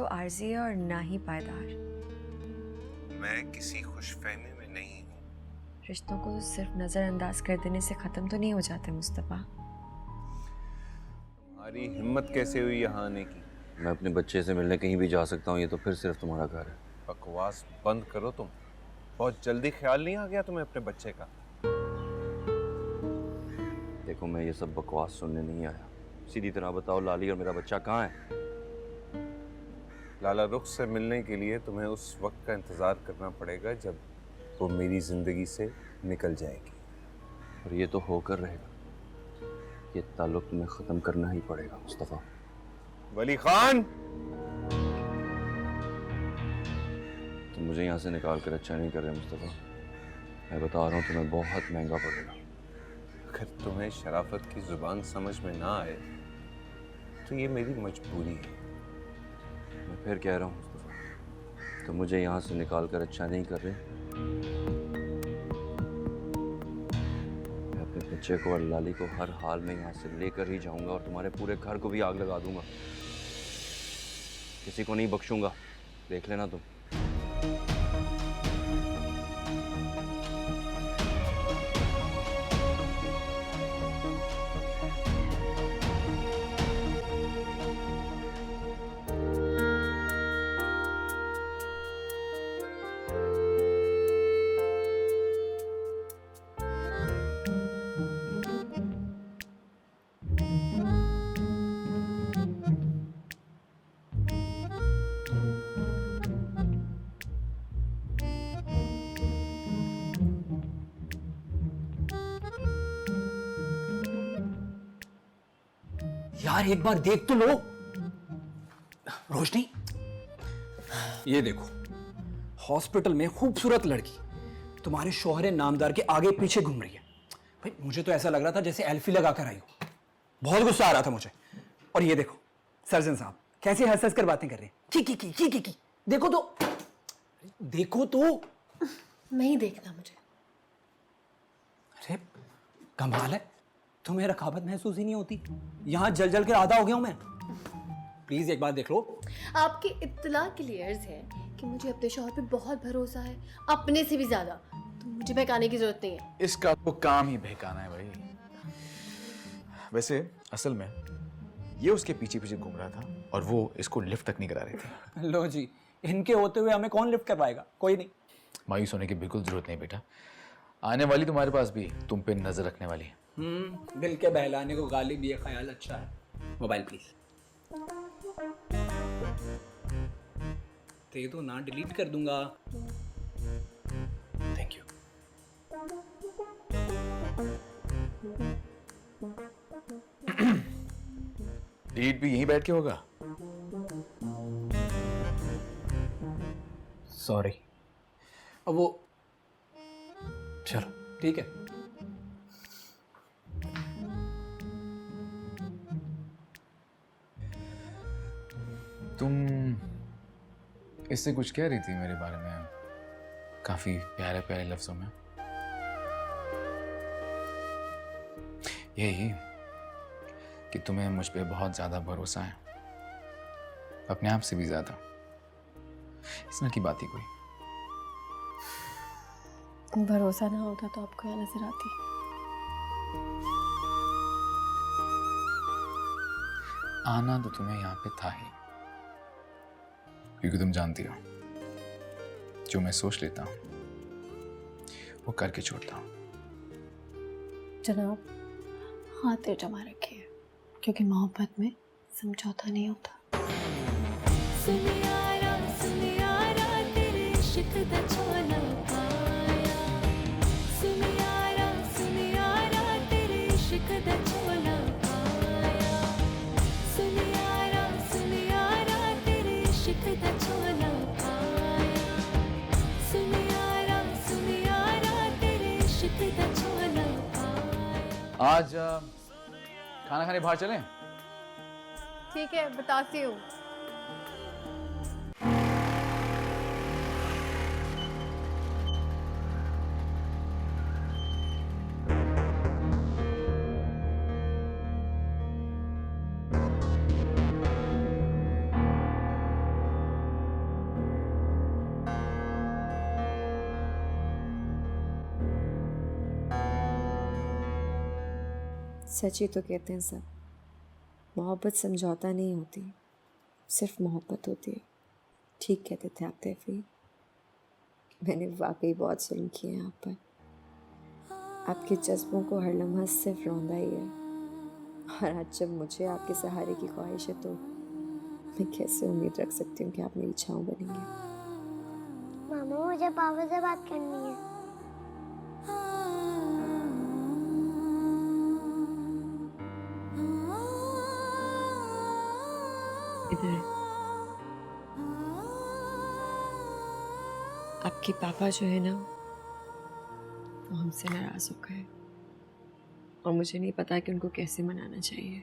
तो आर्जी है और ना ही पायदार। मैं किसी खुशफहमी में नहीं हूँ। रिश्तों को सिर्फ नजरअंदाज कर देने से खत्म तो नहीं हो जाते मुस्तफा। तुम्हारी हिम्मत कैसे हुई यहाँ आने की? मैं अपने बच्चे से मिलने कहीं भी जा सकता हूँ, ये तो फिर सिर्फ तुम्हारा घर है। बकवास बंद करो तुम। बहुत जल्दी ख्याल नहीं आ गया तुम्हें अपने बच्चे का? देखो, मैं ये सब बकवास सुनने नहीं आया। सीधी तरह बताओ, लाली और मेरा बच्चा कहाँ है? लाला रुख से मिलने के लिए तुम्हें उस वक्त का इंतजार करना पड़ेगा जब वो मेरी जिंदगी से निकल जाएगी। और ये तो होकर रहेगा। ये ताल्लुक तुम्हें खत्म करना ही पड़ेगा मुस्तफा। वली खान, तुम मुझे यहाँ से निकाल कर अच्छा नहीं कर रहे मुस्तफा। मैं बता रहा हूँ, तुम्हें बहुत महंगा पड़ेगा। अगर तुम्हें शराफत की जुबान समझ में ना आए तो ये मेरी मजबूरी है। मैं फिर कह रहा हूँ मुस्तफा, तुम मुझे यहाँ से निकाल कर अच्छा नहीं कर रहे। मैं अपने बच्चे को और लाली को हर हाल में यहाँ से लेकर ही जाऊंगा और तुम्हारे पूरे घर को भी आग लगा दूंगा। किसी को नहीं बख्शूंगा, देख लेना तुम। यार एक बार देख तो लो। रोशनी, ये देखो, हॉस्पिटल में खूबसूरत लड़की तुम्हारे शौहरे नामदार के आगे पीछे घूम रही है। भाई मुझे तो ऐसा लग रहा था जैसे एल्फी लगा कर आई हो। बहुत गुस्सा आ रहा था मुझे। और ये देखो सर्जन साहब कैसे हंस हंस कर बातें कर रहे हैं। की देखो तो, देखो तो। नहीं देखना मुझे। अरे कमाल है, तुम्हें रकाबत महसूस ही नहीं होती। यहां जल जल के आधा हो गया हूं मैं। प्लीज एक बार देख लो। आपकी इत्तला के लिए अर्ज है कि मुझे अपने शौहर पे बहुत भरोसा है, अपने से भी ज्यादा। तो मुझे बहकाने की जरूरत नहीं है। इसका तो काम ही बहकाना है भाई। वैसे असल में ये उसके पीछे पीछे घूम रहा था और वो इसको लिफ्ट तक नहीं करा रहे थे। लो जी, इनके होते हुए हमें कौन लिफ्ट करवाएगा? कोई नहीं। मायूस होने की बिल्कुल जरूरत नहीं बेटा। आने वाली तुम्हारे पास भी तुम पे नजर रखने वाली है। दिल के बहलाने को गालिब, ये ख्याल अच्छा है। मोबाइल प्लीज दे दो ना, डिलीट कर दूंगा। Thank you. डिलीट भी यहीं बैठ के होगा? सॉरी। अब वो, चलो ठीक है। तुम इससे कुछ कह रही थी मेरे बारे में, काफी प्यारे प्यारे लफ्जों में। यही कि तुम्हें मुझ पे बहुत ज्यादा भरोसा है, अपने आप से भी ज्यादा। इसमें की बात ही कोई। भरोसा ना होता तो आपको यहाँ नजर आती। आना तो तुम्हें यहाँ पे था ही, क्योंकि तुम जानती हो जो मैं सोच लेता हूँ वो करके छोड़ता हूँ। जनाब, हाथ जमा रखिए, क्योंकि मोहब्बत में समझौता नहीं होता। सुनियारा तेरे इश्क दा झोला पाया। सुनियारा तेरे इश्क दा झोला पाया। सुनियारा तेरे इश्क दा झोला पाया। सुनियारा तेरे इश्क दा झोला पाया। आज खाना खाने बाहर चलें? ठीक है, बताती हूँ। सच ही तो कहते हैं सब, मोहब्बत समझौता नहीं होती, सिर्फ मोहब्बत होती है। ठीक कहते थे आप तैफी। मैंने वाकई बहुत जुल्म किए हैं आप पर। आपके जज्बों को हर लम्हा सिर्फ रौंदा ही है। और आज जब मुझे आपके सहारे की ख्वाहिश है तो मैं कैसे उम्मीद रख सकती हूँ कि आप मेरी छाँव बनेंगे। मामा मुझे पापा से बात करनी है। इधर आपके पापा जो है ना, वो हमसे नाराज हो गए और मुझे नहीं पता कि उनको कैसे मनाना चाहिए।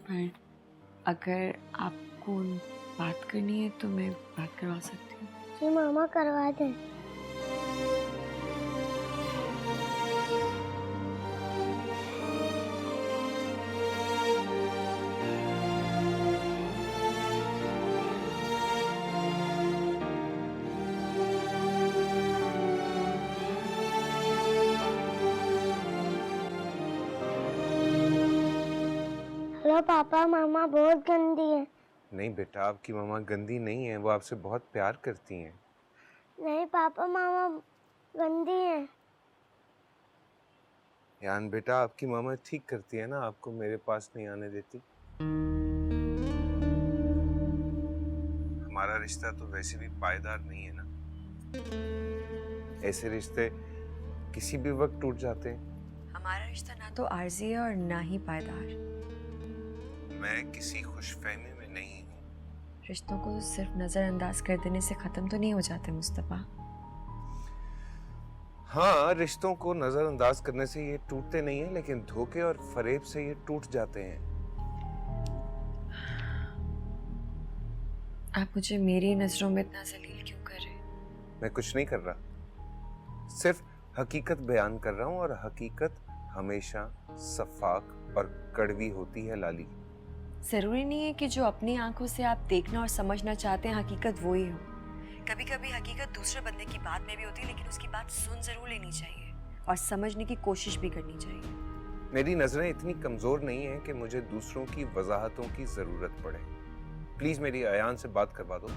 पर अगर आपको बात करनी है तो मैं बात करवा सकती हूँ। जी मामा करवा दे। हेलो पापा, मामा बहुत गंदी है। नहीं बेटा, आपकी मामा गंदी नहीं है, वो आपसे बहुत प्यार करती हैं। नहीं पापा, मामा गंदी है। यान बेटा, आपकी मामा ठीक करती है ना, आपको मेरे पास नहीं आने देती। हमारा रिश्ता तो वैसे भी पायदार नहीं है ना। ऐसे रिश्ते किसी भी वक्त टूट जाते हैं। हमारा रिश्ता ना तो आर्जी है और ना ही पायदार। मैं किसी खुशफहमी में नहीं हूँ। रिश्तों को सिर्फ नज़रअंदाज कर देने से ख़त्म तो नहीं हो जाते मुस्तफ़ा। हाँ, रिश्तों को नजरअंदाज करने से ये टूटते नहीं है, लेकिन धोखे और फरेब से ये टूट जाते हैं। आप मुझे मेरी नज़रों में इतना जलील क्यों कर रहे हैं? मैं कुछ नहीं कर रहा, सिर्फ हकीकत बयान कर रहा हूँ, और हकीकत हमेशा शफाक और कड़वी होती है लाली। ज़रूरी नहीं है कि जो अपनी आंखों से आप देखना और समझना चाहते हैं हकीकत वो ही हो। कभी कभी हकीकत दूसरे बंदे की बात में भी होती है, लेकिन उसकी बात सुन जरूर लेनी चाहिए और समझने की कोशिश भी करनी चाहिए। मेरी नजरें इतनी कमजोर नहीं है कि मुझे दूसरों की वजाहतों की जरूरत पड़े। प्लीज मेरी अयान से बात करवा दो।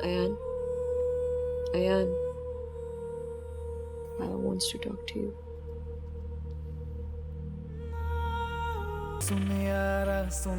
Ayan, Ayan, Baba wants to talk to you. Soon